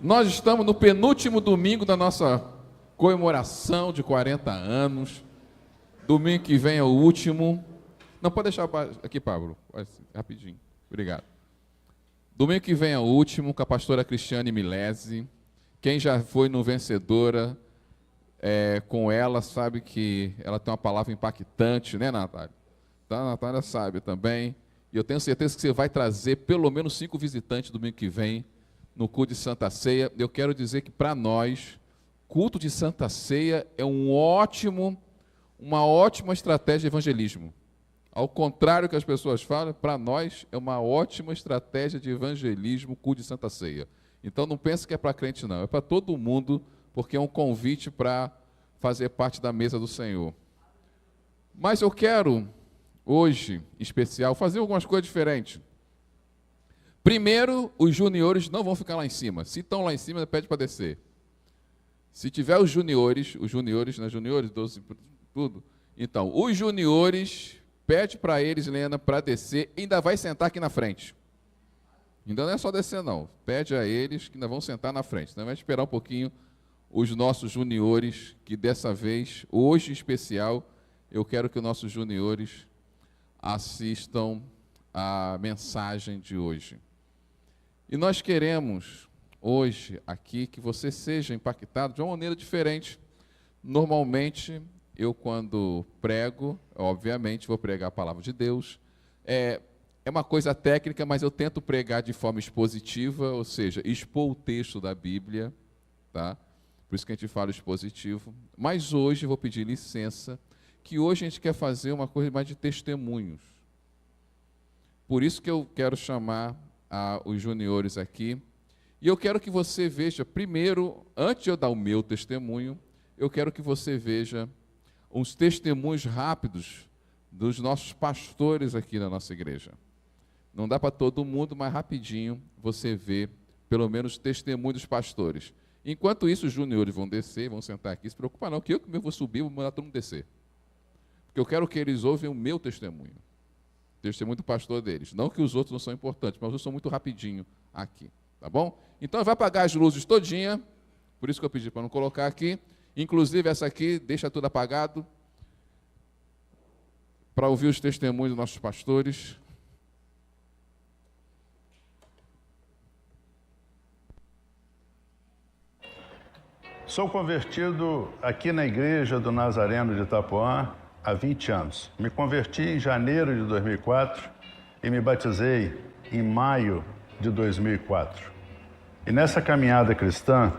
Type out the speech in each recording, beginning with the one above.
Nós estamos no penúltimo domingo da nossa comemoração de 40 anos. Domingo que vem é o último. Não, pode deixar aqui, Pablo. Rapidinho. Obrigado. Domingo que vem é o último, com a pastora Cristiane Milese. Quem já foi no Vencedora com ela sabe que ela tem uma palavra impactante, né, Natália? Tá, a Natália sabe também. E eu tenho certeza que você vai trazer pelo menos 5 visitantes domingo que vem no culto de Santa Ceia. Eu quero dizer que, para nós, culto de Santa Ceia é uma ótima estratégia de evangelismo. Ao contrário do que as pessoas falam, para nós é uma ótima estratégia de evangelismo, culto de Santa Ceia. Então não pense que é para crente não, é para todo mundo, porque é um convite para fazer parte da mesa do Senhor. Mas eu quero, hoje, em especial, fazer algumas coisas diferentes. Primeiro, os juniores não vão ficar lá em cima. Se estão lá em cima, pede para descer. Se tiver os juniores, né, juniores, 12, tudo. Então, os juniores, pede para eles, Helena, para descer, ainda vai sentar aqui na frente. Ainda não é só descer, não. Pede a eles que ainda vão sentar na frente. Então, vai esperar um pouquinho os nossos juniores, que dessa vez, hoje em especial, eu quero que os nossos juniores assistam a mensagem de hoje. E nós queremos, hoje, aqui, que você seja impactado de uma maneira diferente. Normalmente, eu, quando prego, obviamente, vou pregar a palavra de Deus. É uma coisa técnica, mas eu tento pregar de forma expositiva, ou seja, expor o texto da Bíblia, tá? Por isso que a gente fala expositivo. Mas hoje, eu vou pedir licença, que hoje a gente quer fazer uma coisa mais de testemunhos. Por isso que eu quero chamar os juniores aqui. E eu quero que você veja, primeiro, antes de eu dar o meu testemunho, eu quero que você veja uns testemunhos rápidos dos nossos pastores aqui na nossa igreja. Não dá para todo mundo, mas rapidinho você vê, pelo menos, testemunho dos pastores. Enquanto isso, os juniores vão descer, vão sentar aqui, se preocupa não, que eu vou subir, vou mandar todo mundo descer. Porque eu quero que eles ouvem o meu testemunho. Testemunho do pastor deles. Não que os outros não são importantes, mas eu sou muito rapidinho aqui. Tá bom? Então, vai apagar as luzes todinha. Por isso que eu pedi para não colocar aqui. Inclusive, essa aqui, deixa tudo apagado. Para ouvir os testemunhos dos nossos pastores. Sou convertido aqui na Igreja do Nazareno de Itapuã há 20 anos. Me converti em janeiro de 2004 e me batizei em maio de 2004. E nessa caminhada cristã,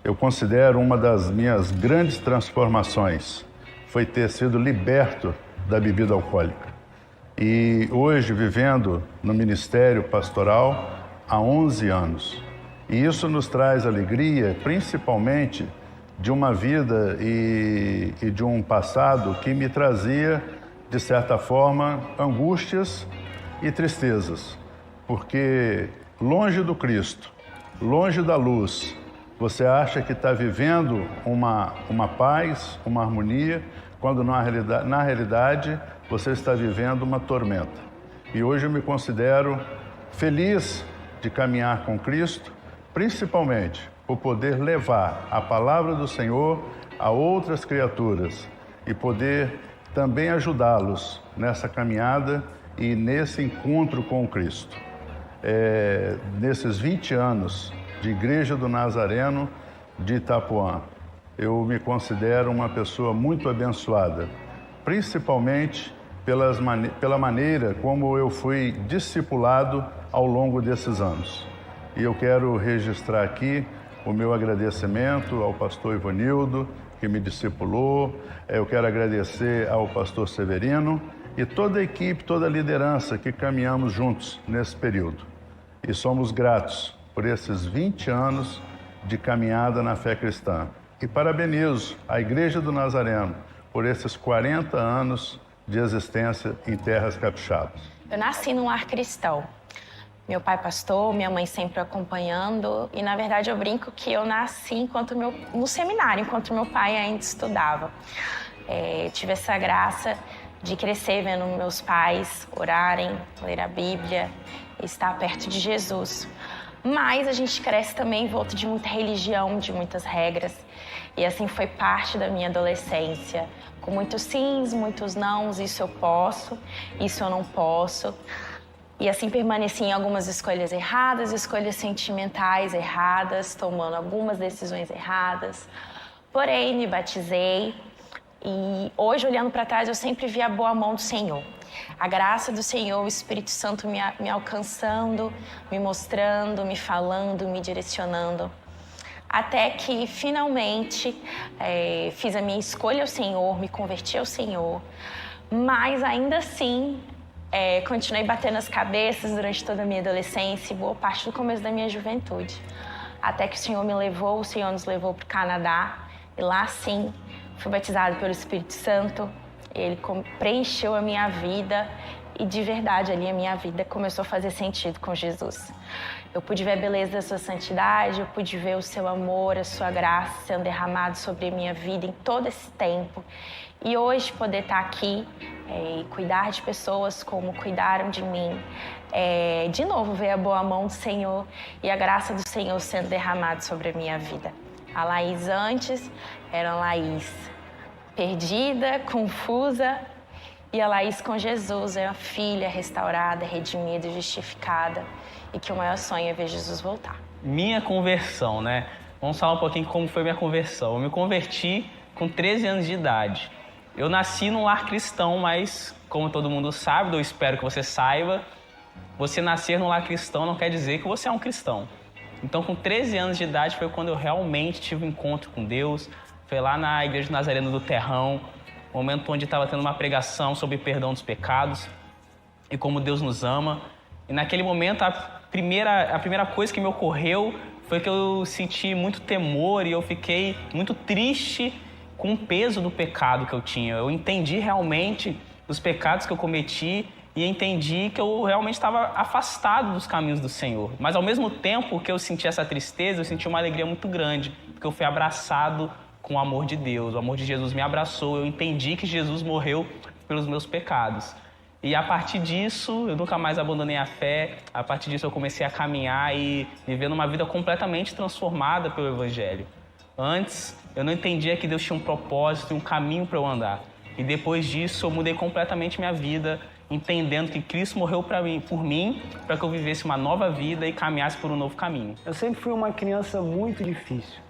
eu considero uma das minhas grandes transformações foi ter sido liberto da bebida alcoólica. E hoje, vivendo no ministério pastoral há 11 anos. E isso nos traz alegria, principalmente de uma vida e de um passado que me trazia, de certa forma, angústias e tristezas. Porque longe do Cristo, longe da luz, você acha que está vivendo uma paz, uma harmonia, quando na realidade você está vivendo uma tormenta. E hoje eu me considero feliz de caminhar com Cristo, principalmente por poder levar a palavra do Senhor a outras criaturas e poder também ajudá-los nessa caminhada e nesse encontro com o Cristo. Nesses 20 anos de Igreja do Nazareno de Itapuã, eu me considero uma pessoa muito abençoada, principalmente pela maneira como eu fui discipulado ao longo desses anos. E eu quero registrar aqui o meu agradecimento ao pastor Ivanildo, que me discipulou. Eu quero agradecer ao pastor Severino e toda a equipe, toda a liderança que caminhamos juntos nesse período. E somos gratos por esses 20 anos de caminhada na fé cristã. E parabenizo a Igreja do Nazareno por esses 40 anos de existência em terras capixabas. Eu nasci num lar cristão. Meu pai pastor, minha mãe sempre acompanhando. E, na verdade, eu brinco que eu nasci no seminário, enquanto meu pai ainda estudava. Tive essa graça de crescer vendo meus pais orarem, ler a Bíblia, estar perto de Jesus. Mas a gente cresce também envolto de muita religião, de muitas regras. E assim foi parte da minha adolescência. Com muitos sims, muitos nãos, isso eu posso, isso eu não posso. E assim permaneci em algumas escolhas erradas, escolhas sentimentais erradas, tomando algumas decisões erradas. Porém, me batizei e hoje, olhando para trás, eu sempre vi a boa mão do Senhor. A graça do Senhor, o Espírito Santo me alcançando, me mostrando, me falando, me direcionando. Até que, finalmente, fiz a minha escolha ao Senhor, me converti ao Senhor. Mas, ainda assim, continuei batendo as cabeças durante toda a minha adolescência e boa parte do começo da minha juventude. Até que o Senhor nos levou para o Canadá. E lá, sim, fui batizado pelo Espírito Santo. Ele preencheu a minha vida e, de verdade, ali a minha vida começou a fazer sentido com Jesus. Eu pude ver a beleza da sua santidade, eu pude ver o seu amor, a sua graça sendo derramado sobre a minha vida em todo esse tempo. E hoje poder estar aqui e cuidar de pessoas como cuidaram de mim, de novo ver a boa mão do Senhor e a graça do Senhor sendo derramada sobre a minha vida. A Laís antes era uma Laís perdida, confusa, e a Laís com Jesus é uma filha restaurada, redimida e justificada, e que o maior sonho é ver Jesus voltar. Minha conversão, né? Vamos falar um pouquinho como foi minha conversão. Eu me converti com 13 anos de idade. Eu nasci num lar cristão, mas como todo mundo sabe, eu espero que você saiba, você nascer num lar cristão não quer dizer que você é um cristão. Então, com 13 anos de idade foi quando eu realmente tive um encontro com Deus. Foi lá na Igreja Nazareno do Terrão, momento onde estava tendo uma pregação sobre perdão dos pecados e como Deus nos ama. E naquele momento, a primeira coisa que me ocorreu foi que eu senti muito temor e eu fiquei muito triste com o peso do pecado que eu tinha. Eu entendi realmente os pecados que eu cometi e entendi que eu realmente estava afastado dos caminhos do Senhor. Mas ao mesmo tempo que eu senti essa tristeza, eu senti uma alegria muito grande, porque eu fui abraçado com o amor de Deus. O amor de Jesus me abraçou, eu entendi que Jesus morreu pelos meus pecados. E a partir disso, eu nunca mais abandonei a fé. A partir disso, eu comecei a caminhar e vivendo uma vida completamente transformada pelo Evangelho. Antes, eu não entendia que Deus tinha um propósito e um caminho para eu andar. E depois disso, eu mudei completamente minha vida, entendendo que Cristo morreu por mim, para que eu vivesse uma nova vida e caminhasse por um novo caminho. Eu sempre fui uma criança muito difícil.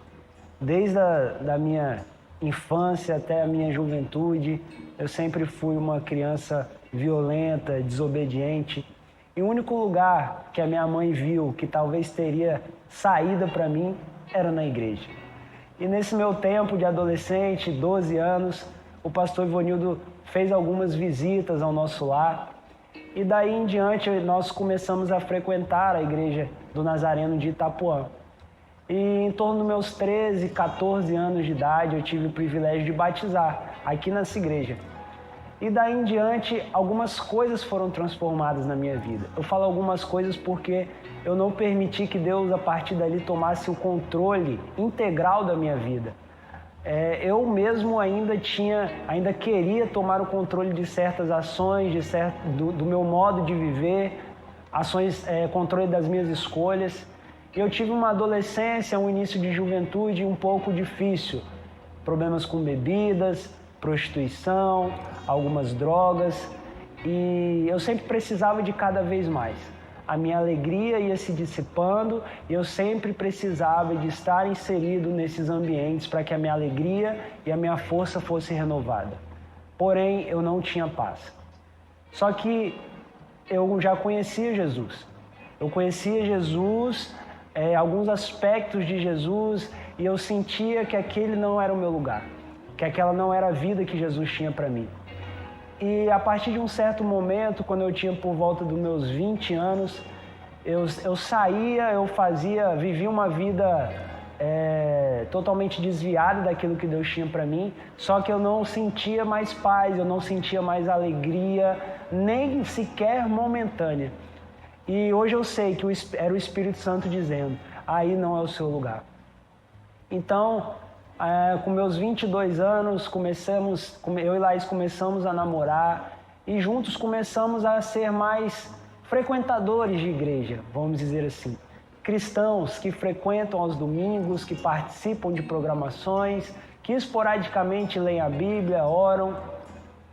Desde a minha infância até a minha juventude, eu sempre fui uma criança violenta, desobediente. E o único lugar que a minha mãe viu que talvez teria saída para mim era na igreja. E nesse meu tempo de adolescente, 12 anos, o pastor Ivonildo fez algumas visitas ao nosso lar. E daí em diante nós começamos a frequentar a igreja do Nazareno de Itapuã. E em torno dos meus 13, 14 anos de idade, eu tive o privilégio de batizar aqui nessa igreja. E daí em diante, algumas coisas foram transformadas na minha vida. Eu falo algumas coisas porque eu não permiti que Deus, a partir dali, tomasse o controle integral da minha vida. Eu mesmo ainda queria tomar o controle de certas ações, do meu modo de viver, controle das minhas escolhas. Eu tive uma adolescência, um início de juventude um pouco difícil. Problemas com bebidas, prostituição, algumas drogas. E eu sempre precisava de cada vez mais. A minha alegria ia se dissipando e eu sempre precisava de estar inserido nesses ambientes para que a minha alegria e a minha força fosse renovada. Porém, eu não tinha paz. Só que eu já conhecia Jesus. Eu conhecia Jesus, alguns aspectos de Jesus, e eu sentia que aquele não era o meu lugar, que aquela não era a vida que Jesus tinha para mim. E a partir de um certo momento, quando eu tinha por volta dos meus 20 anos, eu vivia uma vida totalmente desviada daquilo que Deus tinha para mim, só que eu não sentia mais paz, eu não sentia mais alegria, nem sequer momentânea. E hoje eu sei que era o Espírito Santo dizendo, aí não é o seu lugar. Então, com meus 22 anos, eu e Laís começamos a namorar e juntos começamos a ser mais frequentadores de igreja, vamos dizer assim. cristãos que frequentam aos domingos, que participam de programações, que esporadicamente leem a Bíblia, oram.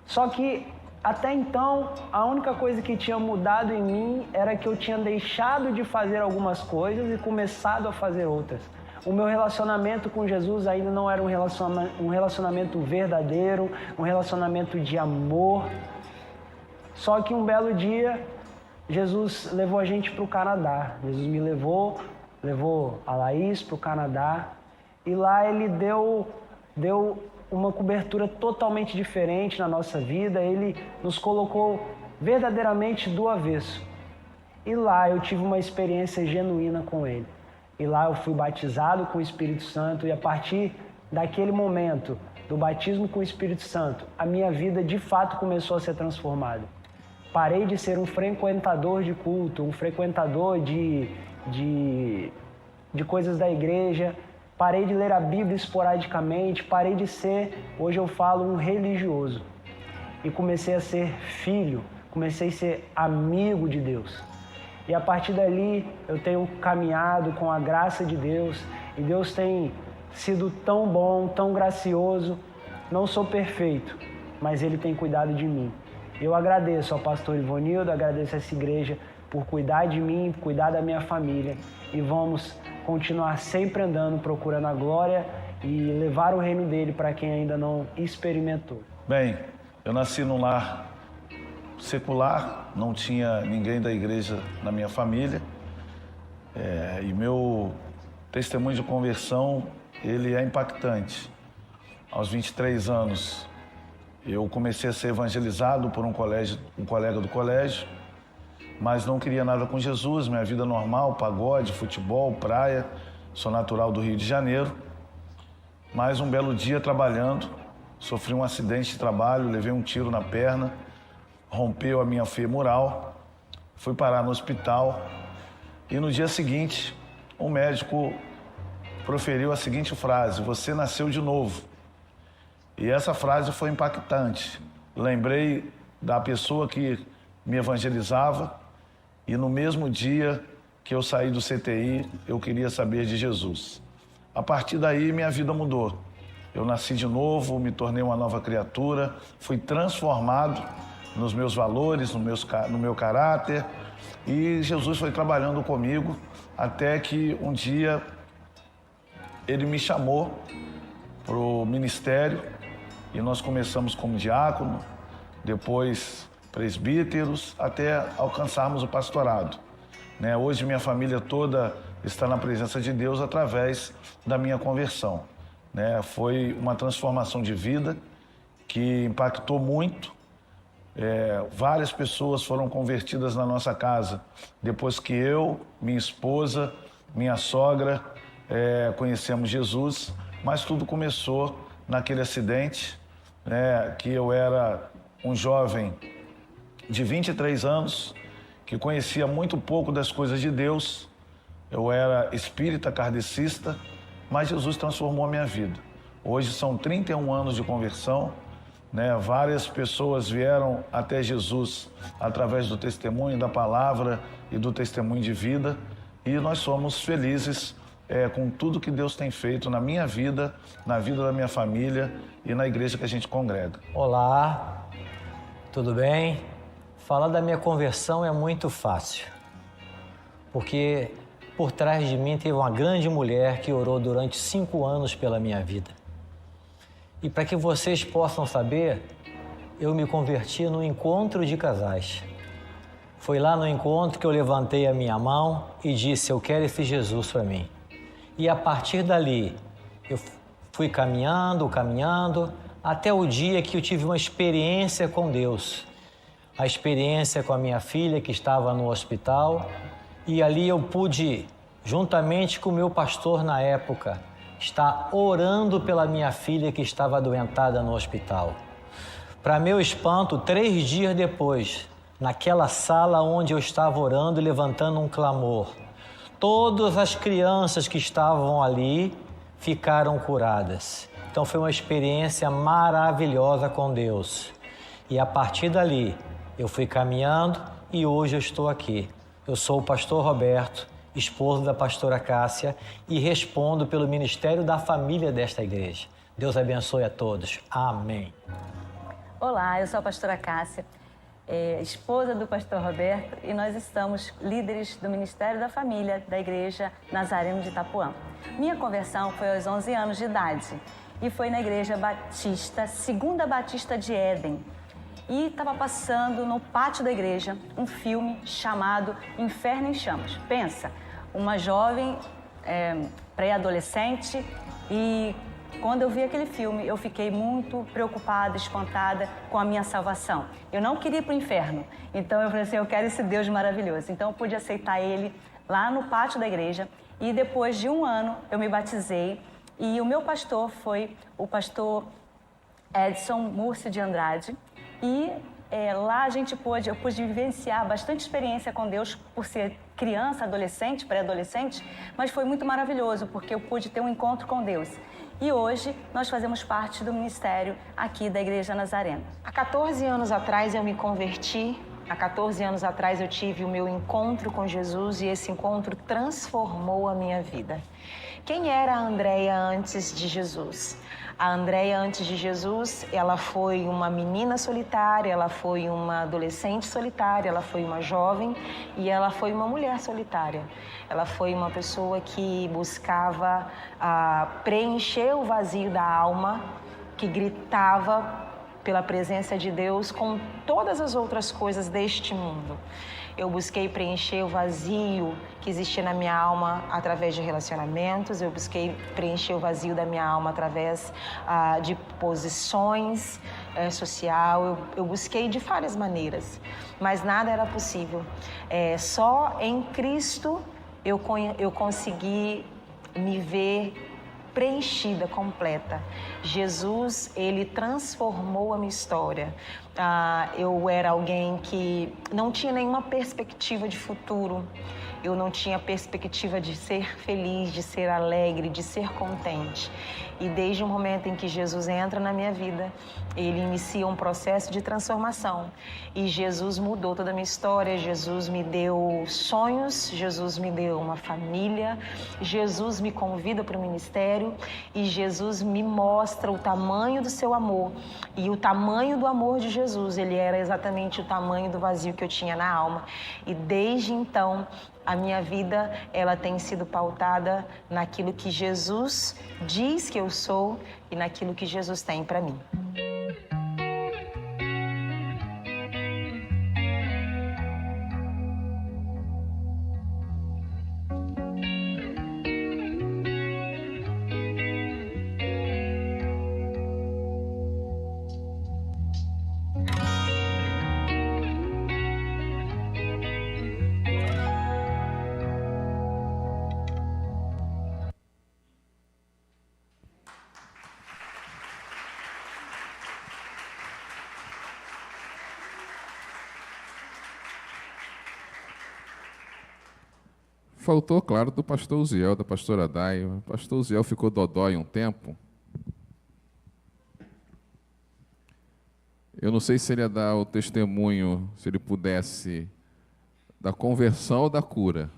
Só que até então, a única coisa que tinha mudado em mim era que eu tinha deixado de fazer algumas coisas e começado a fazer outras. O meu relacionamento com Jesus ainda não era um relacionamento verdadeiro, um relacionamento de amor. Só que um belo dia, Jesus levou a gente para o Canadá. Jesus me levou a Laís para o Canadá. E lá ele deu uma cobertura totalmente diferente na nossa vida. Ele nos colocou verdadeiramente do avesso. E lá eu tive uma experiência genuína com ele. E lá eu fui batizado com o Espírito Santo. E a partir daquele momento, do batismo com o Espírito Santo, a minha vida de fato começou a ser transformada. Parei de ser um frequentador de culto, um frequentador de coisas da igreja. Parei de ler a Bíblia esporadicamente, parei de ser, hoje eu falo, um religioso. E comecei a ser filho, comecei a ser amigo de Deus. E a partir dali eu tenho caminhado com a graça de Deus, e Deus tem sido tão bom, tão gracioso. Não sou perfeito, mas Ele tem cuidado de mim. Eu agradeço ao pastor Ivonildo, agradeço a essa igreja por cuidar de mim, cuidar da minha família, e vamos continuar sempre andando, procurando a glória e levar o reino dele para quem ainda não experimentou. Bem, eu nasci num lar secular, não tinha ninguém da igreja na minha família, e meu testemunho de conversão, ele é impactante. Aos 23 anos, eu comecei a ser evangelizado por um colega do colégio, mas não queria nada com Jesus, minha vida normal, pagode, futebol, praia, sou natural do Rio de Janeiro. Mas um belo dia trabalhando, sofri um acidente de trabalho, levei um tiro na perna, rompeu a minha femoral, fui parar no hospital e no dia seguinte o médico proferiu a seguinte frase: "Você nasceu de novo". E essa frase foi impactante. Lembrei da pessoa que me evangelizava, e no mesmo dia que eu saí do CTI, eu queria saber de Jesus. A partir daí, minha vida mudou. Eu nasci de novo, me tornei uma nova criatura, fui transformado nos meus valores, no meu caráter, e Jesus foi trabalhando comigo até que um dia Ele me chamou para o ministério, e nós começamos como diácono, depois presbíteros, até alcançarmos o pastorado. Hoje minha família toda está na presença de Deus através da minha conversão. Foi uma transformação de vida que impactou muito. Várias pessoas foram convertidas na nossa casa depois que eu, minha esposa, minha sogra conhecemos Jesus, mas tudo começou naquele acidente, que eu era um jovem de 23 anos, que conhecia muito pouco das coisas de Deus. Eu era espírita kardecista, mas Jesus transformou a minha vida. Hoje são 31 anos de conversão, Várias pessoas vieram até Jesus através do testemunho, da palavra e do testemunho de vida, e nós somos felizes com tudo que Deus tem feito na minha vida, na vida da minha família e na igreja que a gente congrega. Olá, tudo bem? Falar da minha conversão é muito fácil, porque por trás de mim teve uma grande mulher que orou durante 5 anos pela minha vida. E para que vocês possam saber, eu me converti no encontro de casais. Foi lá no encontro que eu levantei a minha mão e disse: eu quero esse Jesus para mim. E a partir dali, eu fui caminhando, até o dia que eu tive uma experiência com Deus. A experiência com a minha filha que estava no hospital, e ali eu pude, juntamente com o meu pastor na época, estar orando pela minha filha que estava adoentada no hospital. Para meu espanto, 3 dias depois, naquela sala onde eu estava orando e levantando um clamor, todas as crianças que estavam ali ficaram curadas. Então foi uma experiência maravilhosa com Deus. E a partir dali, eu fui caminhando e hoje eu estou aqui. Eu sou o pastor Roberto esposo da pastora Cássia, e respondo pelo ministério da família desta igreja. Deus abençoe a todos. Amém. Olá, eu sou a pastora Cássia, esposa do pastor Roberto, e nós estamos líderes do Ministério da Família da Igreja Nazareno de Itapuã. Minha conversão foi aos 11 anos de idade e foi na Igreja Batista, Segunda Batista de Éden. E estava passando no pátio da igreja um filme chamado Inferno em Chamas. Pensa, uma jovem pré-adolescente, e quando eu vi aquele filme, eu fiquei muito preocupada, espantada com a minha salvação. Eu não queria ir para o inferno, então eu falei assim, eu quero esse Deus maravilhoso. Então eu pude aceitar ele lá no pátio da igreja, e depois de um ano eu me batizei, e o meu pastor foi o pastor Edson Múrcio de Andrade, e lá eu pude vivenciar bastante experiência com Deus por ser criança, adolescente, pré-adolescente, mas foi muito maravilhoso, porque eu pude ter um encontro com Deus. E hoje nós fazemos parte do ministério aqui da Igreja Nazareno. Há 14 anos atrás eu me converti, há 14 anos atrás eu tive o meu encontro com Jesus, e esse encontro transformou a minha vida. Quem era a Andréia antes de Jesus? A Andréia antes de Jesus, ela foi uma menina solitária, ela foi uma adolescente solitária, ela foi uma jovem e ela foi uma mulher solitária. Ela foi uma pessoa que buscava preencher o vazio da alma, que gritava pela presença de Deus com todas as outras coisas deste mundo. Eu busquei preencher o vazio que existia na minha alma através de relacionamentos, eu busquei preencher o vazio da minha alma através de posições social, eu busquei de várias maneiras, mas nada era possível. Só em Cristo eu consegui me ver preenchida, completa. Jesus, ele transformou a minha história. Eu era alguém que não tinha nenhuma perspectiva de futuro. Eu não tinha perspectiva de ser feliz, de ser alegre, de ser contente. E desde o momento em que Jesus entra na minha vida, ele inicia um processo de transformação. E Jesus mudou toda a minha história, Jesus me deu sonhos, Jesus me deu uma família, Jesus me convida para o ministério e Jesus me mostra o tamanho do seu amor. E o tamanho do amor de Jesus, ele era exatamente o tamanho do vazio que eu tinha na alma. E desde então, a minha vida, ela tem sido pautada naquilo que Jesus diz que eu sou e naquilo que Jesus tem para mim. Faltou, claro, do pastor Uziel, da pastora Day. O pastor Uziel ficou dodói um tempo. Eu não sei se ele ia dar o testemunho, se ele pudesse, da conversão ou da cura.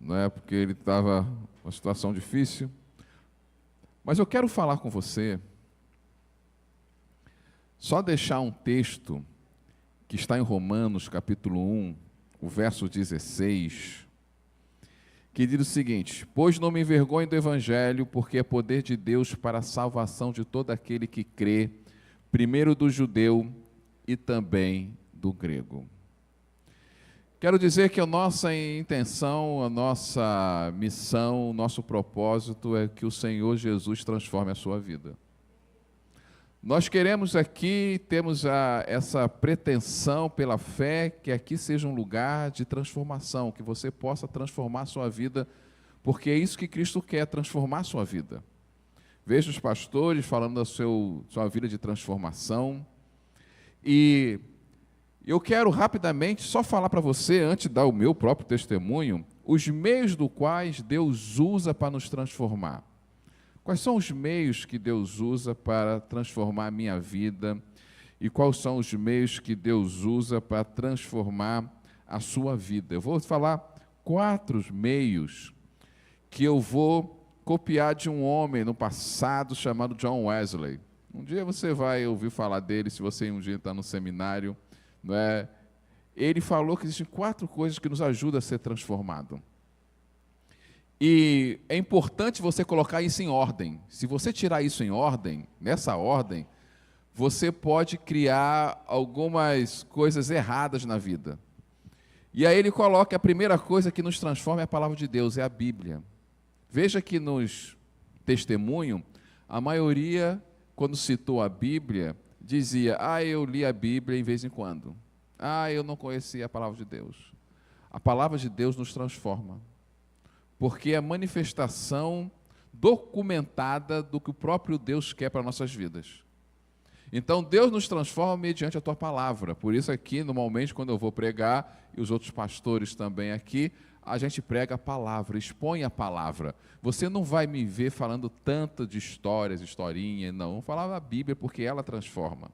Não é? Porque ele estava numa situação difícil. Mas eu quero falar com você, só deixar um texto que está em Romanos, capítulo 1, o verso 16, que diz o seguinte: pois não me envergonho do Evangelho, porque é poder de Deus para a salvação de todo aquele que crê, primeiro do judeu e também do grego. Quero dizer que a nossa intenção, a nossa missão, o nosso propósito é que o Senhor Jesus transforme a sua vida. Nós queremos aqui, temos essa pretensão pela fé, que aqui seja um lugar de transformação, que você possa transformar a sua vida, porque é isso que Cristo quer, transformar a sua vida. Veja os pastores falando da sua vida de transformação. E eu quero rapidamente só falar para você, antes de dar o meu próprio testemunho, os meios do quais Deus usa para nos transformar. Quais são os meios que Deus usa para transformar a minha vida e quais são os meios que Deus usa para transformar a sua vida? Eu vou falar 4 meios que eu vou copiar de um homem no passado chamado John Wesley. Um dia você vai ouvir falar dele, se você um dia está no seminário, não é? Ele falou que existem 4 coisas que nos ajudam a ser transformado. E é importante você colocar isso em ordem. Se você tirar isso em ordem, nessa ordem, você pode criar algumas coisas erradas na vida. E aí ele coloca que a primeira coisa que nos transforma é a palavra de Deus, é a Bíblia. Veja que nos testemunho, a maioria, quando citou a Bíblia, dizia, eu li a Bíblia em vez em quando. Eu não conhecia a palavra de Deus. A palavra de Deus nos transforma, porque é a manifestação documentada do que o próprio Deus quer para nossas vidas. Então, Deus nos transforma mediante a tua palavra. Por isso aqui, normalmente, quando eu vou pregar, e os outros pastores também aqui, a gente prega a palavra, expõe a palavra. Você não vai me ver falando tanto de histórias, historinha, não. Vamos falar da Bíblia, porque ela transforma.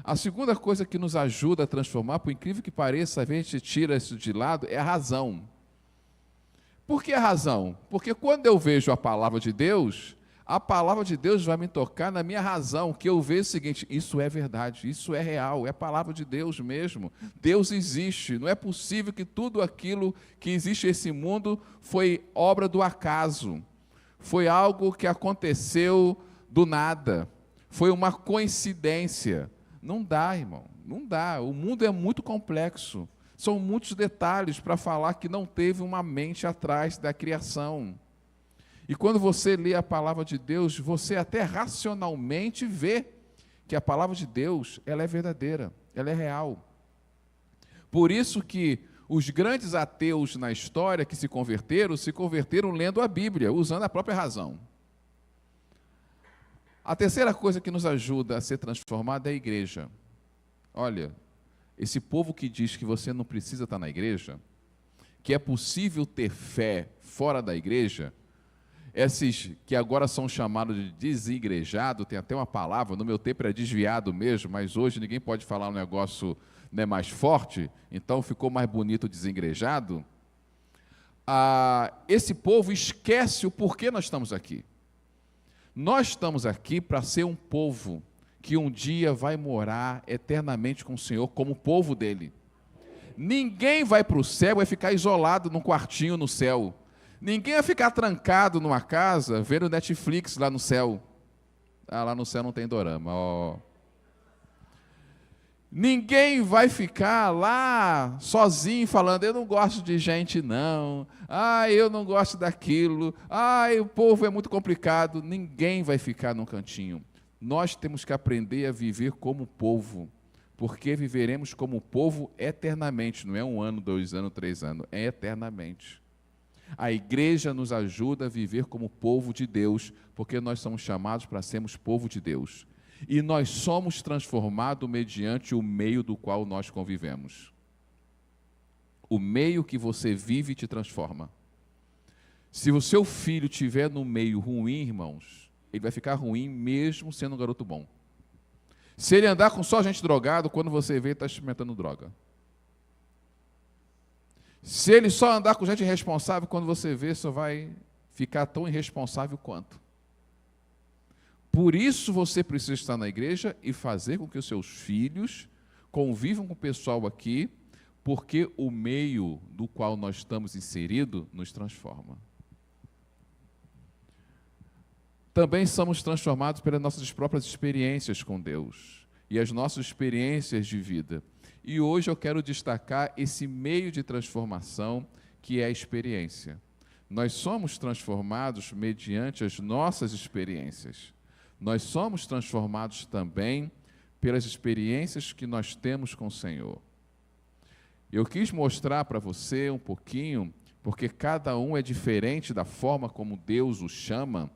A segunda coisa que nos ajuda a transformar, por incrível que pareça, a gente tira isso de lado, é a razão. Por que a razão? Porque quando eu vejo a palavra de Deus vai me tocar na minha razão, que eu vejo o seguinte, isso é verdade, isso é real, é a palavra de Deus mesmo. Deus existe, não é possível que tudo aquilo que existe nesse mundo foi obra do acaso, foi algo que aconteceu do nada, foi uma coincidência. Não dá, irmão, não dá, o mundo é muito complexo, são muitos detalhes para falar que não teve uma mente atrás da criação. E quando você lê a palavra de Deus, você até racionalmente vê que a palavra de Deus, ela é verdadeira, ela é real. Por isso que os grandes ateus na história que se converteram lendo a Bíblia, usando a própria razão. A terceira coisa que nos ajuda a ser transformado é a igreja. Olha, esse povo que diz que você não precisa estar na igreja, que é possível ter fé fora da igreja, esses que agora são chamados de desigrejados, tem até uma palavra, no meu tempo era desviado mesmo, mas hoje ninguém pode falar um negócio mais forte, então ficou mais bonito desengrejado. Esse povo esquece o porquê nós estamos aqui. Nós estamos aqui para ser um povo que um dia vai morar eternamente com o Senhor como povo dele. Ninguém vai para o céu, vai ficar isolado num quartinho no céu. Ninguém vai ficar trancado numa casa vendo Netflix lá no céu. Lá no céu não tem dorama. Ninguém vai ficar lá sozinho falando, eu não gosto de gente não, eu não gosto daquilo, o povo é muito complicado. Ninguém vai ficar num cantinho. Nós temos que aprender a viver como povo, porque viveremos como povo eternamente, não é 1 ano, 2 anos, 3 anos, é eternamente. A igreja nos ajuda a viver como povo de Deus, porque nós somos chamados para sermos povo de Deus. E nós somos transformados mediante o meio do qual nós convivemos. O meio que você vive te transforma. Se o seu filho estiver no meio ruim, irmãos, ele vai ficar ruim mesmo sendo um garoto bom. Se ele andar com só gente drogado, quando você vê, ele está experimentando droga. Se ele só andar com gente irresponsável, quando você vê, só vai ficar tão irresponsável quanto. Por isso você precisa estar na igreja e fazer com que os seus filhos convivam com o pessoal aqui, porque o meio do qual nós estamos inseridos nos transforma. Também somos transformados pelas nossas próprias experiências com Deus e as nossas experiências de vida. E hoje eu quero destacar esse meio de transformação que é a experiência. Nós somos transformados mediante as nossas experiências. Nós somos transformados também pelas experiências que nós temos com o Senhor. Eu quis mostrar para você um pouquinho, porque cada um é diferente da forma como Deus o chama,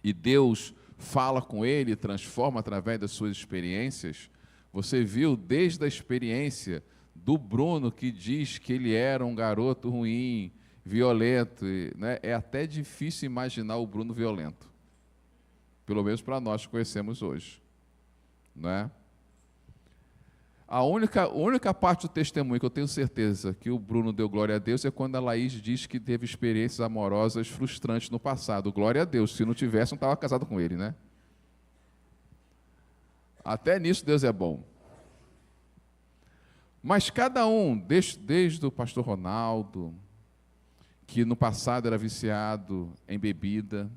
e Deus fala com ele e transforma através das suas experiências. Você viu desde a experiência do Bruno, que diz que ele era um garoto ruim, violento, né? É até difícil imaginar o Bruno violento. Pelo menos para nós que conhecemos hoje. Não é? A única parte do testemunho que eu tenho certeza que o Bruno deu glória a Deus é quando a Laís diz que teve experiências amorosas frustrantes no passado. Glória a Deus, se não tivesse, não estava casado com ele, né? Até nisso Deus é bom. Mas cada um, desde o pastor Ronaldo, que no passado era viciado em bebida,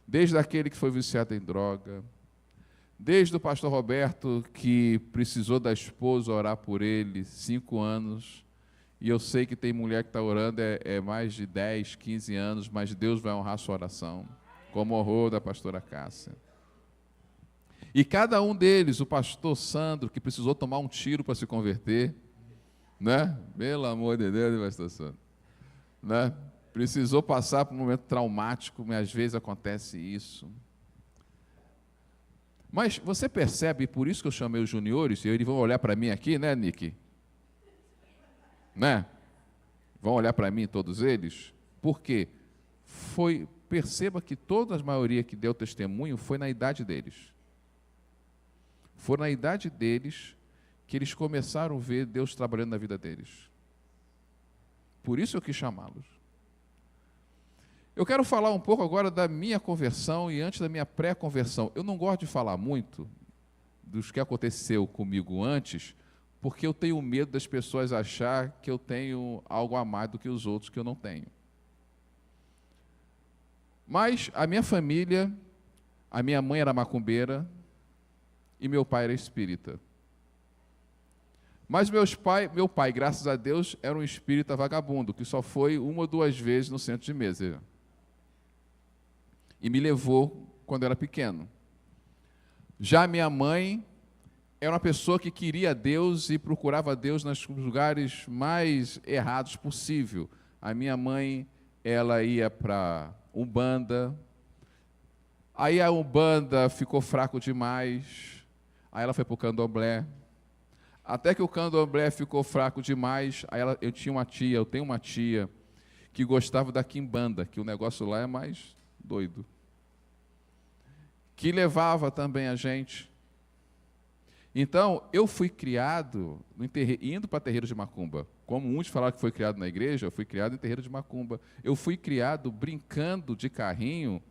desde aquele que foi viciado em droga, desde o pastor Roberto, que precisou da esposa orar por ele 5 anos, e eu sei que tem mulher que está orando mais de 10, 15 anos, mas Deus vai honrar a sua oração, como o horror da pastora Cássia. E cada um deles, o pastor Sandro, que precisou tomar um tiro para se converter, né? Pelo amor de Deus, pastor Sandro, né? Precisou passar por um momento traumático, mas às vezes acontece isso. Mas você percebe, por isso que eu chamei os juniores, e eles vão olhar para mim aqui, né, Nick? Né? Vão olhar para mim, todos eles, porque perceba que toda a maioria que deu testemunho foi na idade deles. Foi na idade deles que eles começaram a ver Deus trabalhando na vida deles. Por isso eu quis chamá-los. Eu quero falar um pouco agora da minha conversão e antes da minha pré-conversão. Eu não gosto de falar muito dos que aconteceu comigo antes, porque eu tenho medo das pessoas achar que eu tenho algo a mais do que os outros que eu não tenho. Mas a minha família, a minha mãe era macumbeira e meu pai era espírita. Mas meu pai, graças a Deus, era um espírita vagabundo, que só foi 1 ou 2 vezes no centro de mesa. E me levou quando eu era pequeno. Já minha mãe era uma pessoa que queria Deus e procurava Deus nos lugares mais errados possível. A minha mãe, ela ia para Umbanda, aí a Umbanda ficou fraco demais, aí ela foi para o Candomblé, até que o Candomblé ficou fraco demais, aí eu tenho uma tia, que gostava da Quimbanda, que o negócio lá é mais doido, que levava também a gente. Então, eu fui criado indo para terreiro de macumba. Como muitos falaram que foi criado na igreja, eu fui criado em terreiro de macumba. Eu fui criado brincando de carrinho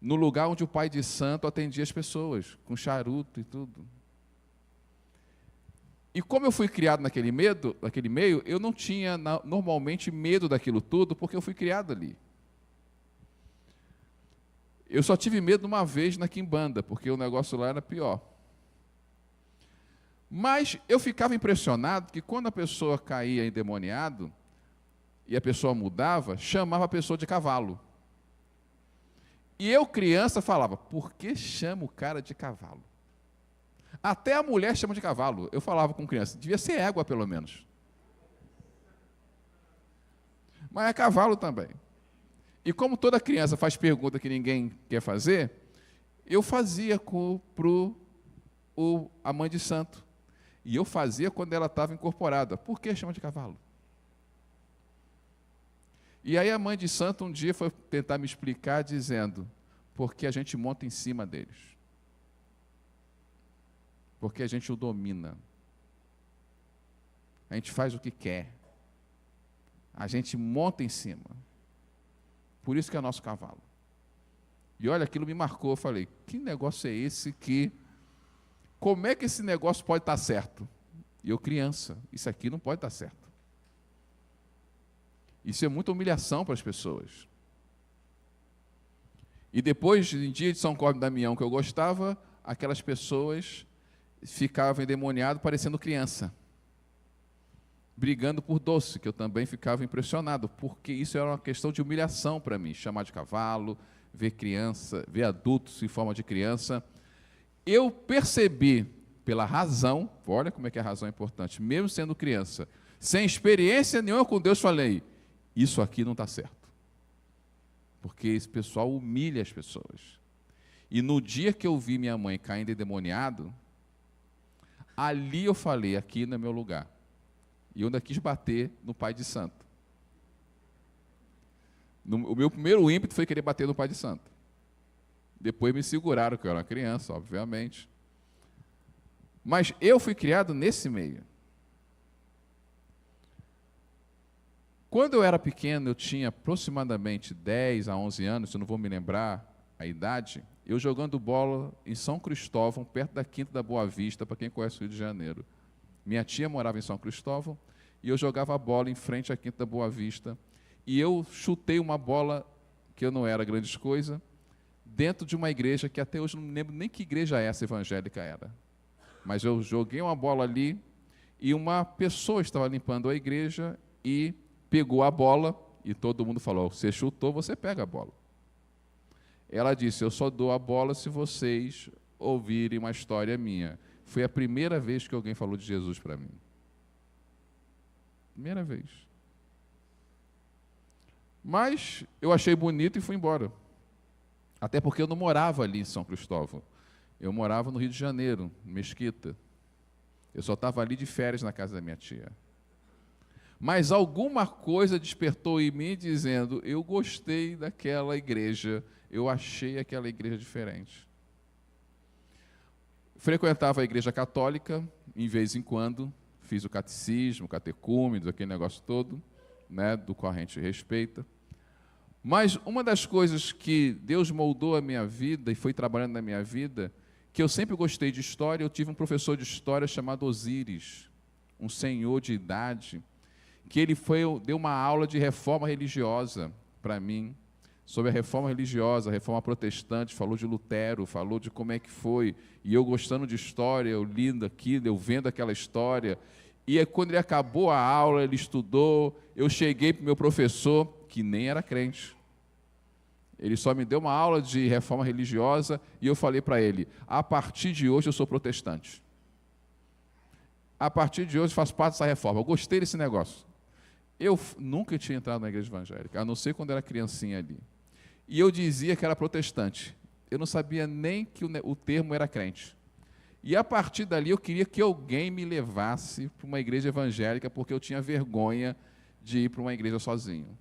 no lugar onde o pai de santo atendia as pessoas, com charuto e tudo. E como eu fui criado naquele meio, eu não tinha normalmente medo daquilo tudo, porque eu fui criado ali. Eu só tive medo uma vez na Quimbanda, porque o negócio lá era pior. Mas eu ficava impressionado que quando a pessoa caía endemoniado e a pessoa mudava, chamava a pessoa de cavalo. E eu, criança, falava, por que chama o cara de cavalo? Até a mulher chama de cavalo. Eu falava com criança, devia ser égua pelo menos. Mas é cavalo também. E como toda criança faz pergunta que ninguém quer fazer, eu fazia para a mãe de santo. E eu fazia quando ela estava incorporada. Por que chama de cavalo? E aí a mãe de santo um dia foi tentar me explicar dizendo, porque a gente monta em cima deles. Porque a gente o domina. A gente faz o que quer. A gente monta em cima. Por isso que é nosso cavalo. E olha, aquilo me marcou. Eu falei, que negócio é esse que... Como é que esse negócio pode estar certo? E eu, criança, isso aqui não pode estar certo. Isso é muita humilhação para as pessoas. E depois, em dia de São Cosme e Damião, que eu gostava, aquelas pessoas ficavam endemoniadas parecendo criança. Brigando por doce, que eu também ficava impressionado, porque isso era uma questão de humilhação para mim, chamar de cavalo, ver criança, ver adultos em forma de criança. Eu percebi, pela razão, olha como é que a razão é importante, mesmo sendo criança, sem experiência nenhuma com Deus, falei, isso aqui não está certo. Porque esse pessoal humilha as pessoas. E no dia que eu vi minha mãe caindo endemoniado, ali eu falei, aqui não é meu lugar. E eu ainda quis bater no pai de santo. O meu primeiro ímpeto foi querer bater no pai de santo. Depois me seguraram, que eu era uma criança, obviamente. Mas eu fui criado nesse meio. Quando eu era pequeno, eu tinha aproximadamente 10 a 11 anos, eu não vou me lembrar a idade, eu jogando bola em São Cristóvão, perto da Quinta da Boa Vista, para quem conhece o Rio de Janeiro. Minha tia morava em São Cristóvão e eu jogava a bola em frente à Quinta da Boa Vista. E eu chutei uma bola, que eu não era grandes coisa, dentro de uma igreja que até hoje eu não me lembro nem que igreja essa evangélica era. Mas eu joguei uma bola ali e uma pessoa estava limpando a igreja e pegou a bola e todo mundo falou, você chutou, você pega a bola. Ela disse, eu só dou a bola se vocês ouvirem uma história minha. Foi a primeira vez que alguém falou de Jesus para mim. Primeira vez. Mas eu achei bonito e fui embora. Até porque eu não morava ali em São Cristóvão. Eu morava no Rio de Janeiro, em Mesquita. Eu só estava ali de férias na casa da minha tia. Mas alguma coisa despertou em mim dizendo, eu gostei daquela igreja, eu achei aquela igreja diferente. Frequentava a igreja católica, em vez em quando, fiz o catecismo, catecúmenos, aquele negócio todo, né, do qual a gente respeita. Mas uma das coisas que Deus moldou a minha vida e foi trabalhando na minha vida, que eu sempre gostei de história, eu tive um professor de história chamado Osíris, um senhor de idade, que ele deu uma aula de reforma religiosa para mim, sobre a reforma religiosa, a reforma protestante, falou de Lutero, falou de como é que foi, e eu gostando de história, eu lendo aquilo, eu vendo aquela história, e aí, quando ele acabou a aula, ele estudou, eu cheguei para o meu professor, que nem era crente, ele só me deu uma aula de reforma religiosa, e eu falei para ele, a partir de hoje eu sou protestante. A partir de hoje faço parte dessa reforma, eu gostei desse negócio. Eu nunca tinha entrado na igreja evangélica, a não ser quando era criancinha ali. E eu dizia que era protestante. Eu não sabia nem que o termo era crente. E a partir dali eu queria que alguém me levasse para uma igreja evangélica, porque eu tinha vergonha de ir para uma igreja sozinho.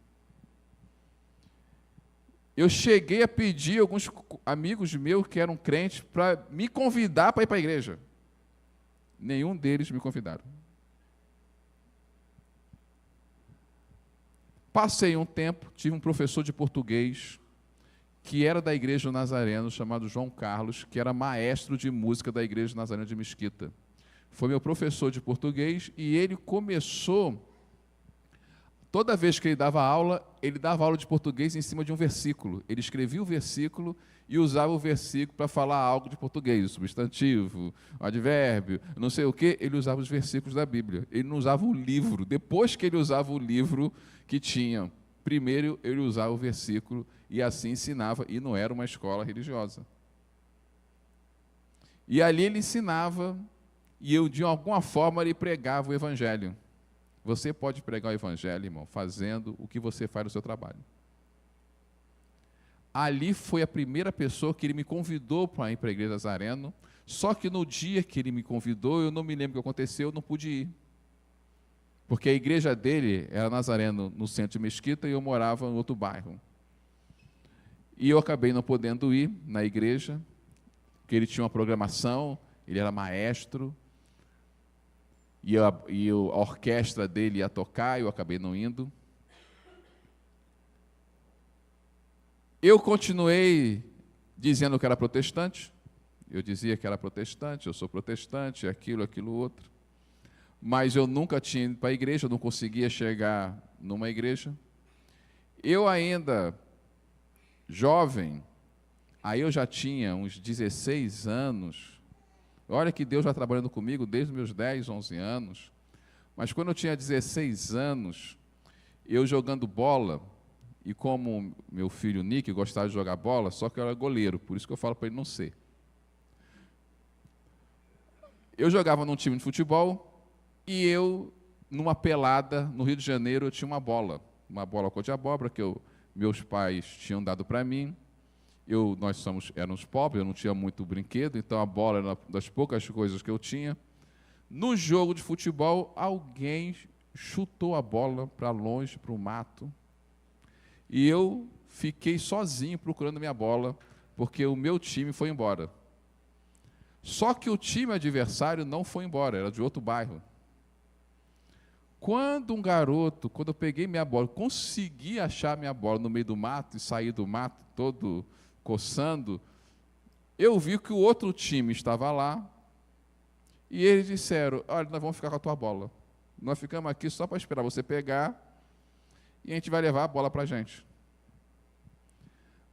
Eu cheguei a pedir a alguns amigos meus que eram crentes para me convidar para ir para a igreja. Nenhum deles me convidaram. Passei um tempo, tive um professor de português, que era da igreja do Nazareno, chamado João Carlos, que era maestro de música da igreja do Nazareno de Mesquita. Foi meu professor de português e ele começou, toda vez que ele dava aula de português em cima de um versículo. Ele escrevia o versículo e usava o versículo para falar algo de português, o substantivo, o advérbio, não sei o quê, ele usava os versículos da Bíblia. Ele não usava o livro. Depois que ele usava o livro que tinha, primeiro ele usava o versículo e assim ensinava, e não era uma escola religiosa. E ali ele ensinava, e eu, de alguma forma, ele pregava o Evangelho. Você pode pregar o Evangelho, irmão, fazendo o que você faz no seu trabalho. Ali foi a primeira pessoa que ele me convidou para ir para a igreja Nazareno, só que no dia que ele me convidou, eu não me lembro o que aconteceu, eu não pude ir. Porque a igreja dele era Nazareno, no centro de Mesquita, e eu morava em outro bairro. E eu acabei não podendo ir na igreja, porque ele tinha uma programação, ele era maestro, e a orquestra dele ia tocar, eu acabei não indo. Eu continuei dizendo que era protestante, eu dizia que era protestante, eu sou protestante, aquilo, outro. Mas eu nunca tinha ido para a igreja, eu não conseguia chegar numa igreja. Eu ainda, jovem, aí eu já tinha uns 16 anos. Olha que Deus já trabalhando comigo desde os meus 10, 11 anos. Mas quando eu tinha 16 anos, eu jogando bola, e como meu filho Nick gostava de jogar bola, só que eu era goleiro, por isso que eu falo para ele não ser. Eu jogava num time de futebol, e eu, numa pelada, no Rio de Janeiro, eu tinha uma bola cor de abóbora, que meus pais tinham dado para mim. Nós éramos pobres, eu não tinha muito brinquedo, então a bola era uma das poucas coisas que eu tinha. No jogo de futebol, alguém chutou a bola para longe, para o mato, e eu fiquei sozinho procurando minha bola, porque o meu time foi embora. Só que o time adversário não foi embora, era de outro bairro. Quando eu peguei minha bola, consegui achar minha bola no meio do mato e sair do mato todo coçando, eu vi que o outro time estava lá e eles disseram: olha, nós vamos ficar com a tua bola. Nós ficamos aqui só para esperar você pegar e a gente vai levar a bola para a gente.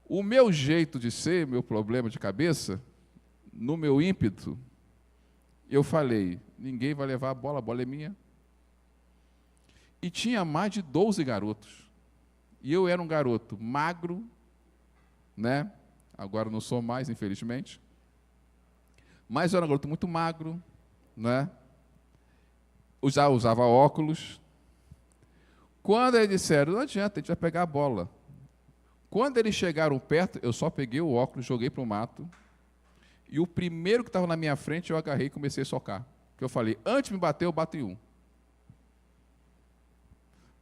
O meu jeito de ser, meu problema de cabeça, no meu ímpeto, eu falei: ninguém vai levar a bola é minha. E tinha mais de 12 garotos. E eu era um garoto magro, né? Agora não sou mais, infelizmente. Mas eu era um garoto muito magro, né? Já usava óculos. Quando eles disseram: não adianta, a gente vai pegar a bola. Quando eles chegaram perto, eu só peguei o óculos, joguei para o mato. E o primeiro que estava na minha frente, eu agarrei e comecei a socar. Porque eu falei: antes de me bater, eu bato em um.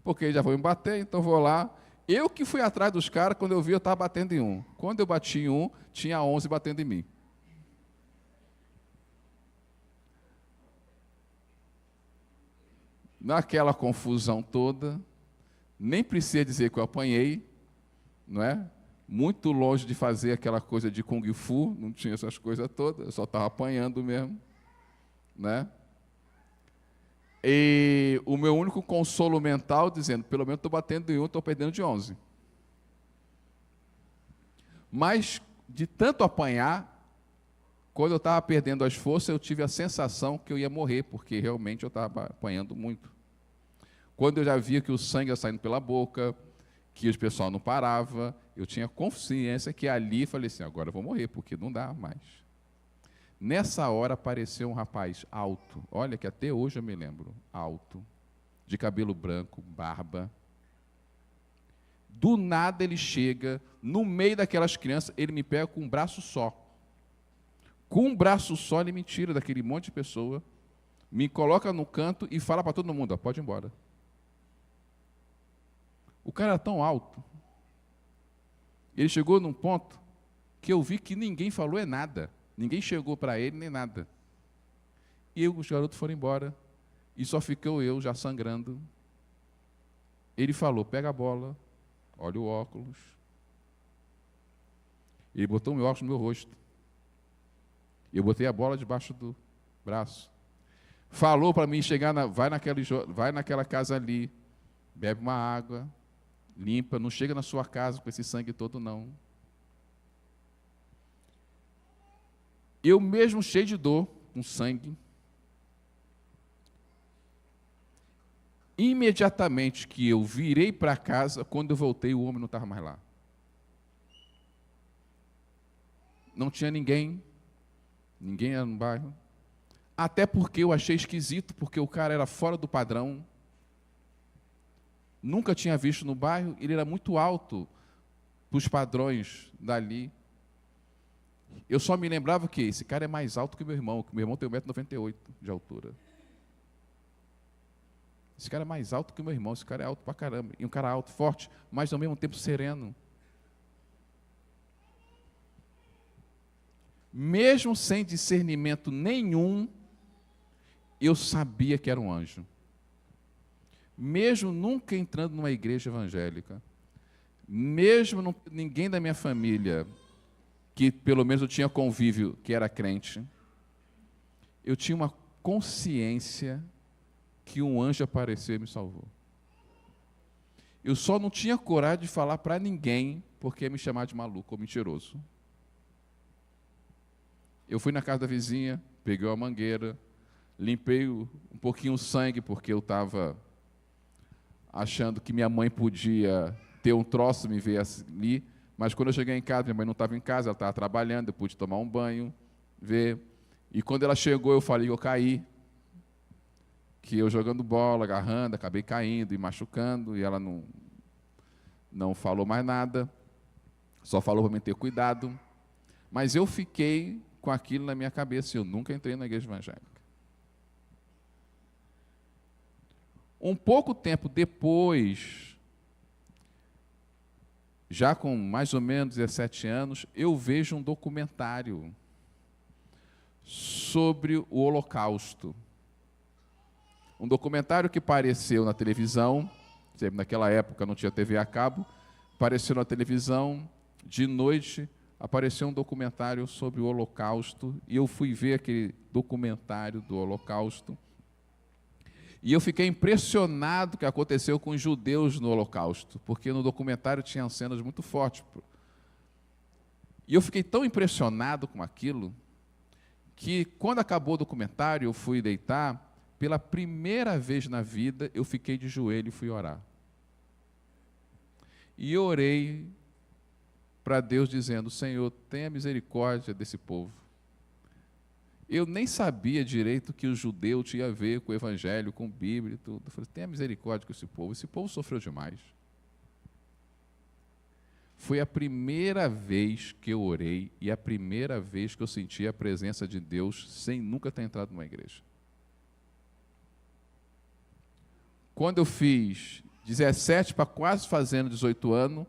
Porque eles já vão me bater, então vou lá. Eu que fui atrás dos caras, quando eu vi, eu estava batendo em um. Quando eu bati em um, tinha 11 batendo em mim. Naquela confusão toda, nem precisa dizer que eu apanhei, não é? Muito longe de fazer aquela coisa de Kung Fu, não tinha essas coisas todas, eu só estava apanhando mesmo, né? E o meu único consolo mental dizendo: pelo menos estou batendo em um, estou perdendo de 11. Mas, de tanto apanhar, quando eu estava perdendo as forças, eu tive a sensação que eu ia morrer, porque realmente eu estava apanhando muito. Quando eu já via que o sangue ia saindo pela boca, que o pessoal não parava, eu tinha consciência que ali, falei assim: agora eu vou morrer, porque não dá mais. Nessa hora apareceu um rapaz alto, olha que até hoje eu me lembro, alto, de cabelo branco, barba. Do nada ele chega, no meio daquelas crianças, ele me pega com um braço só. Com um braço só ele me tira daquele monte de pessoa, me coloca no canto e fala para todo mundo: ó, pode ir embora. O cara era tão alto, ele chegou num ponto que eu vi que ninguém falou nada. Ninguém chegou para ele, nem nada. E os garotos foram embora. E só ficou eu, já sangrando. Ele falou: pega a bola, olha o óculos. Ele botou o meu óculos no meu rosto. Eu botei a bola debaixo do braço. Falou para mim chegar, vai naquela casa ali, bebe uma água, limpa, não chega na sua casa com esse sangue todo, não. Eu mesmo cheio de dor, com sangue, imediatamente que eu virei para casa, quando eu voltei, o homem não estava mais lá. Não tinha ninguém era no bairro. Até porque eu achei esquisito, porque o cara era fora do padrão. Nunca tinha visto no bairro, ele era muito alto para os padrões dali. Eu só me lembrava que esse cara é mais alto que meu irmão tem 1,98 m de altura. Esse cara é mais alto que o meu irmão, esse cara é alto pra caramba. E um cara alto, forte, mas ao mesmo tempo sereno. Mesmo sem discernimento nenhum, eu sabia que era um anjo. Mesmo nunca entrando numa igreja evangélica, mesmo ninguém da minha família, que pelo menos eu tinha convívio que era crente, eu tinha uma consciência que um anjo apareceu e me salvou. Eu só não tinha coragem de falar para ninguém, porque ia me chamar de maluco ou mentiroso. Eu fui na casa da vizinha, peguei uma mangueira, limpei um pouquinho o sangue, porque eu estava achando que minha mãe podia ter um troço, me ver ali. Mas quando eu cheguei em casa, minha mãe não estava em casa, ela estava trabalhando, eu pude tomar um banho, ver. E quando ela chegou, eu falei que eu caí, que eu jogando bola, agarrando, acabei caindo e machucando, e ela não falou mais nada, só falou para mim ter cuidado. Mas eu fiquei com aquilo na minha cabeça, e eu nunca entrei na igreja evangélica. Um pouco tempo depois, já com mais ou menos 17 anos, eu vejo um documentário sobre o Holocausto. Um documentário que apareceu na televisão, naquela época não tinha TV a cabo, apareceu na televisão, de noite, apareceu um documentário sobre o Holocausto, e eu fui ver aquele documentário do Holocausto, e eu fiquei impressionado com o que aconteceu com os judeus no Holocausto, porque no documentário tinham cenas muito fortes. E eu fiquei tão impressionado com aquilo, que quando acabou o documentário, eu fui deitar, pela primeira vez na vida, eu fiquei de joelho e fui orar. E eu orei para Deus dizendo: Senhor, tenha misericórdia desse povo. Eu nem sabia direito que o judeu tinha a ver com o evangelho, com a Bíblia e tudo. Eu falei: tenha misericórdia com esse povo sofreu demais. Foi a primeira vez que eu orei e a primeira vez que eu senti a presença de Deus sem nunca ter entrado numa igreja. Quando eu fiz 17 para quase fazendo 18 anos,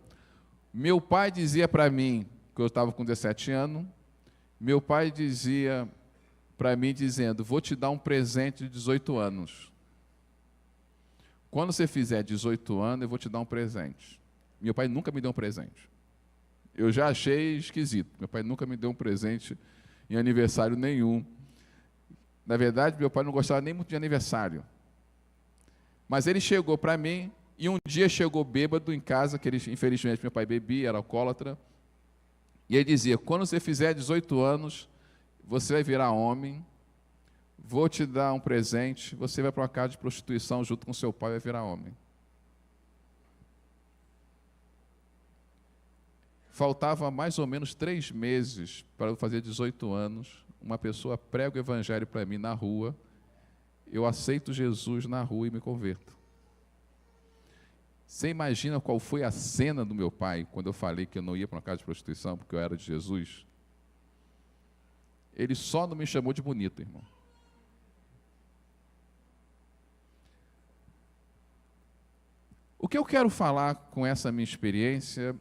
meu pai dizia para mim, que eu estava com 17 anos, meu pai dizia para mim dizendo: vou te dar um presente de 18 anos. Quando você fizer 18 anos, eu vou te dar um presente. Meu pai nunca me deu um presente. Eu já achei esquisito. Meu pai nunca me deu um presente em aniversário nenhum. Na verdade, meu pai não gostava nem muito de aniversário. Mas ele chegou para mim, e um dia chegou bêbado em casa, que ele, infelizmente meu pai bebia, era alcoólatra, e ele dizia: quando você fizer 18 anos, você vai virar homem, vou te dar um presente, você vai para uma casa de prostituição junto com seu pai e vai virar homem. Faltava mais ou menos 3 meses para eu fazer 18 anos, uma pessoa prega o evangelho para mim na rua, eu aceito Jesus na rua e me converto. Você imagina qual foi a cena do meu pai, quando eu falei que eu não ia para uma casa de prostituição, porque eu era de Jesus? Ele só não me chamou de bonito, irmão. O que eu quero falar com essa minha experiência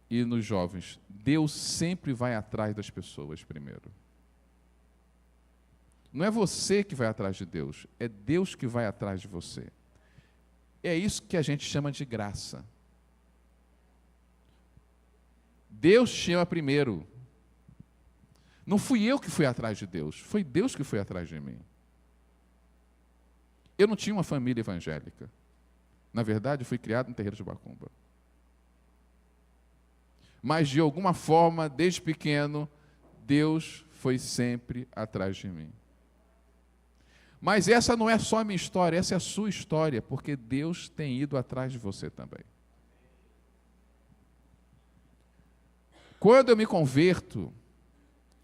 e nos jovens? Deus sempre vai atrás das pessoas primeiro. Não é você que vai atrás de Deus, é Deus que vai atrás de você. É isso que a gente chama de graça. Deus chama primeiro. Não fui eu que fui atrás de Deus, foi Deus que foi atrás de mim. Eu não tinha uma família evangélica. Na verdade, eu fui criado no terreiro de Macumba. Mas, de alguma forma, desde pequeno, Deus foi sempre atrás de mim. Mas essa não é só a minha história, essa é a sua história, porque Deus tem ido atrás de você também. Quando eu me converto,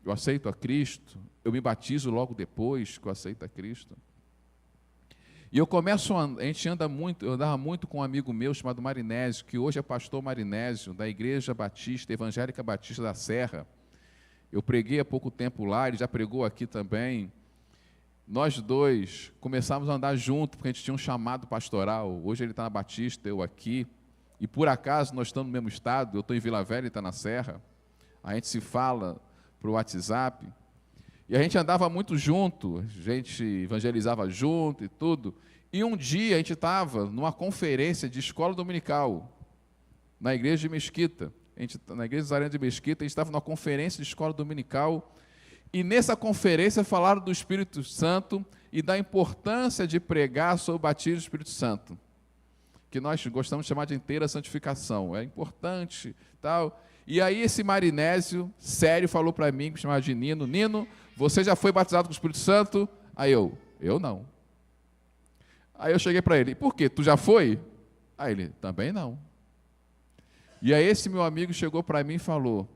eu aceito a Cristo, eu me batizo logo depois que eu aceito a Cristo. E eu começo, eu andava muito com um amigo meu chamado Marinésio, que hoje é pastor Marinésio, da Igreja Batista, Evangélica Batista da Serra. Eu preguei há pouco tempo lá, ele já pregou aqui também. Nós dois começamos a andar juntos, porque a gente tinha um chamado pastoral. Hoje ele está na Batista, eu aqui. E por acaso nós estamos no mesmo estado, eu estou em Vila Velha, ele está na Serra. A gente se fala por WhatsApp. E a gente andava muito junto, a gente evangelizava junto e tudo. E um dia a gente estava numa conferência de escola dominical, na igreja de Mesquita. Na igreja Nazareno de Mesquita, a gente estava numa conferência de escola dominical. E nessa conferência falaram do Espírito Santo e da importância de pregar sobre o batismo do Espírito Santo, que nós gostamos de chamar de inteira santificação. É importante, tal. E aí esse Marinésio, sério, falou para mim, que chamava de Nino: Nino, você já foi batizado com o Espírito Santo? Aí eu não. Aí eu cheguei para ele: e por quê? Tu já foi? Aí ele: também não. E aí esse meu amigo chegou para mim e falou: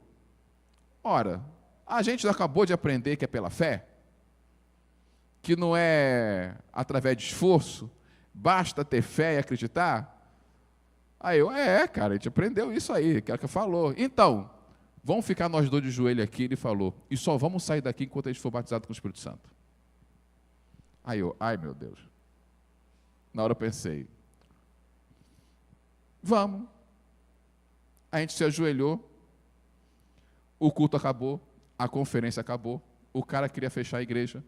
ora, a gente acabou de aprender que é pela fé, que não é através de esforço, basta ter fé e acreditar. Aí eu: cara, a gente aprendeu isso aí, que é o que falou. Então, vamos ficar nós dois de joelho aqui, ele falou, e só vamos sair daqui enquanto a gente for batizado com o Espírito Santo. Aí eu: ai meu Deus. Na hora eu pensei, vamos. A gente se ajoelhou, o culto acabou, a conferência acabou, o cara queria fechar a igreja.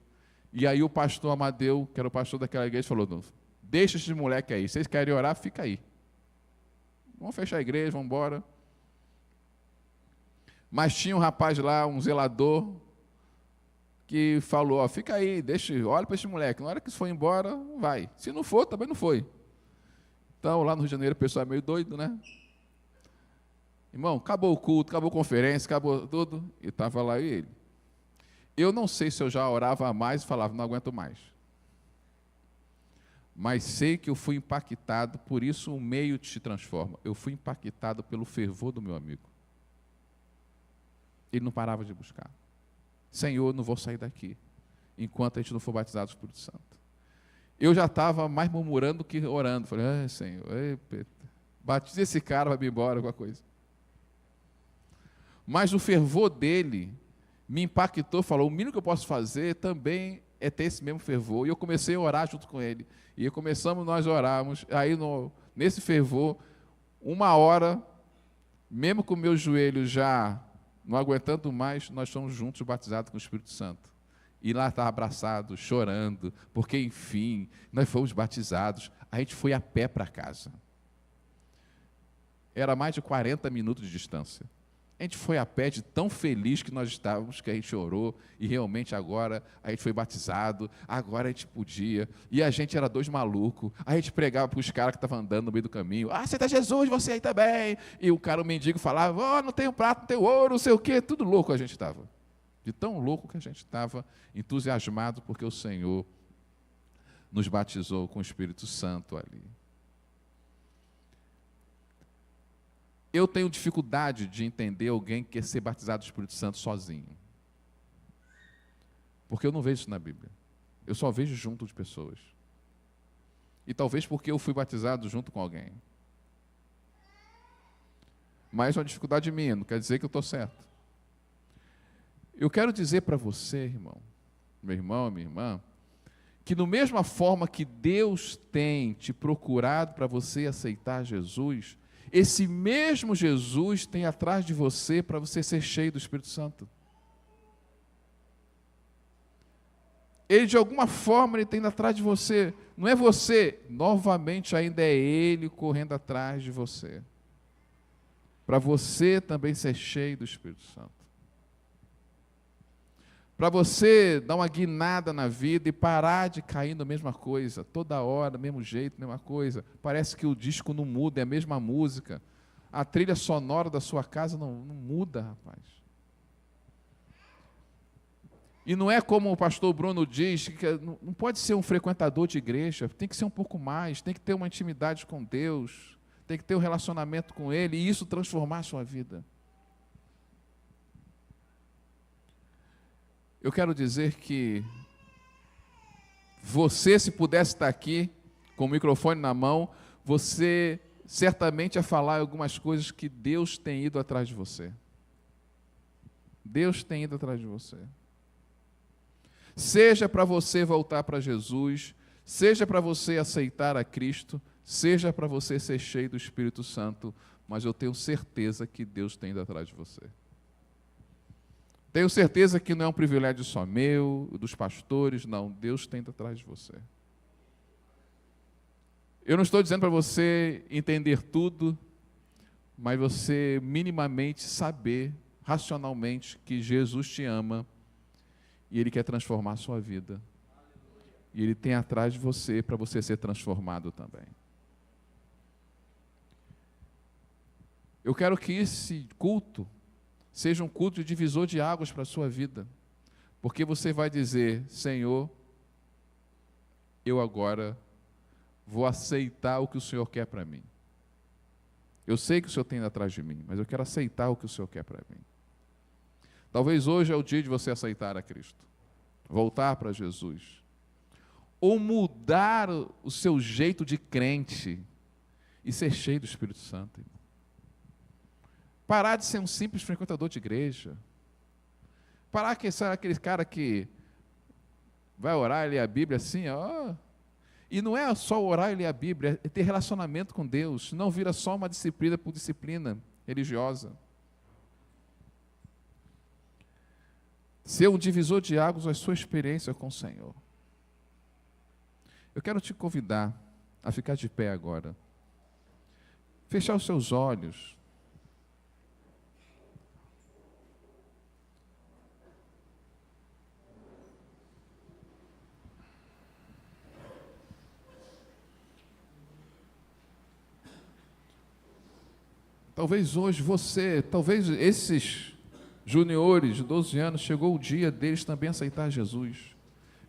E aí o pastor Amadeu, que era o pastor daquela igreja, falou, não, deixa esses moleques aí, vocês querem orar, fica aí. Vamos fechar a igreja, vamos embora. Mas tinha um rapaz lá, um zelador, que falou, ó, fica aí, deixa, olha para esse moleque, na hora que for embora, vai. Se não for, também não foi. Então, lá no Rio de Janeiro, o pessoal é meio doido, né? Irmão, acabou o culto, acabou a conferência, acabou tudo, e estava lá ele. Eu não sei se eu já orava mais e falava, não aguento mais. Mas sei que eu fui impactado, por isso o meio te transforma. Eu fui impactado pelo fervor do meu amigo. Ele não parava de buscar. Senhor, não vou sair daqui, enquanto a gente não for batizado do Espírito Santo. Eu já estava mais murmurando que orando. Falei, Senhor, batiza esse cara, vai embora, alguma coisa. Mas o fervor dele me impactou, falou, o mínimo que eu posso fazer também é ter esse mesmo fervor. E eu comecei a orar junto com ele. E começamos, nós orarmos. Aí, nesse fervor, 1 hora, mesmo com meus joelhos já não aguentando mais, nós estamos juntos batizados com o Espírito Santo. E lá estava abraçado, chorando, porque, enfim, nós fomos batizados. A gente foi a pé para casa. Era mais de 40 minutos de distância. A gente foi a pé de tão feliz que nós estávamos, que a gente orou, e realmente agora a gente foi batizado, agora a gente podia, e a gente era 2 malucos, a gente pregava para os caras que estavam andando no meio do caminho, aceita Jesus, você aí também, e o cara, o mendigo, falava, não tenho prato, não tenho ouro, não sei o quê, tudo louco a gente estava, de tão louco que a gente estava, entusiasmado, porque o Senhor nos batizou com o Espírito Santo ali. Eu tenho dificuldade de entender alguém que quer ser batizado do Espírito Santo sozinho. Porque eu não vejo isso na Bíblia. Eu só vejo junto de pessoas. E talvez porque eu fui batizado junto com alguém. Mas é uma dificuldade minha, não quer dizer que eu estou certo. Eu quero dizer para você, irmão, meu irmão, minha irmã, que da mesma forma que Deus tem te procurado para você aceitar Jesus, esse mesmo Jesus tem atrás de você para você ser cheio do Espírito Santo. Ele, de alguma forma, ele tem atrás de você. Não é você, novamente ainda é Ele correndo atrás de você. Para você também ser cheio do Espírito Santo. Para você dar uma guinada na vida e parar de cair na mesma coisa, toda hora, mesmo jeito, mesma coisa. Parece que o disco não muda, é a mesma música. A trilha sonora da sua casa não muda, rapaz. E não é como o pastor Bruno diz, que não pode ser um frequentador de igreja, tem que ser um pouco mais, tem que ter uma intimidade com Deus, tem que ter um relacionamento com Ele e isso transformar a sua vida. Eu quero dizer que você, se pudesse estar aqui, com o microfone na mão, você certamente ia falar algumas coisas que Deus tem ido atrás de você. Deus tem ido atrás de você. Seja para você voltar para Jesus, seja para você aceitar a Cristo, seja para você ser cheio do Espírito Santo, mas eu tenho certeza que Deus tem ido atrás de você. Tenho certeza que não é um privilégio só meu, dos pastores, não. Deus tem atrás de você. Eu não estou dizendo para você entender tudo, mas você minimamente saber, racionalmente, que Jesus te ama e Ele quer transformar a sua vida. E Ele tem atrás de você para você ser transformado também. Eu quero que esse culto seja um culto de divisor de águas para a sua vida, porque você vai dizer, Senhor, eu agora vou aceitar o que o Senhor quer para mim. Eu sei que o Senhor tem atrás de mim, mas eu quero aceitar o que o Senhor quer para mim. Talvez hoje é o dia de você aceitar a Cristo, voltar para Jesus, ou mudar o seu jeito de crente e ser cheio do Espírito Santo, irmão. Parar de ser um simples frequentador de igreja. Parar de ser aquele cara que vai orar e ler a Bíblia assim, ó. E não é só orar e ler a Bíblia, é ter relacionamento com Deus. Não vira só uma disciplina por disciplina religiosa. ser um divisor de águas a sua experiência com o Senhor. Eu quero te convidar a ficar de pé agora. Fechar os seus olhos. Talvez hoje talvez esses juniores de 12 anos, chegou o dia deles também aceitar Jesus,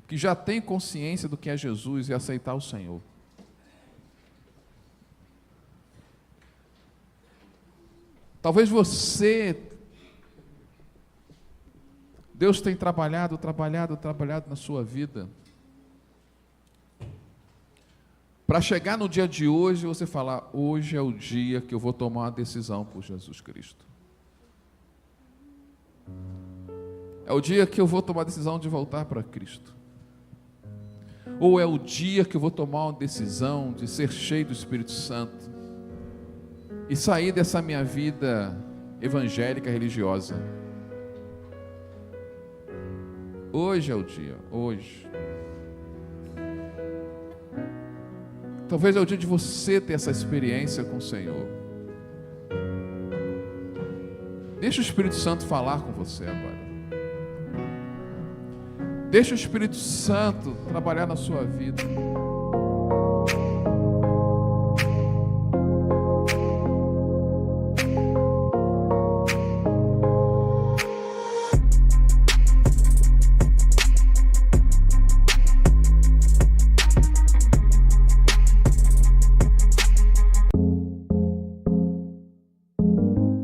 que já tem consciência do que é Jesus e aceitar o Senhor. Talvez Deus tem trabalhado na sua vida, para chegar no dia de hoje e você falar, hoje é o dia que eu vou tomar uma decisão por Jesus Cristo. É o dia que eu vou tomar a decisão de voltar para Cristo. Ou é o dia que eu vou tomar uma decisão de ser cheio do Espírito Santo e sair dessa minha vida evangélica religiosa. Hoje é o dia, hoje. Talvez é o dia de você ter essa experiência com o Senhor. Deixa o Espírito Santo falar com você agora. Deixa o Espírito Santo trabalhar na sua vida.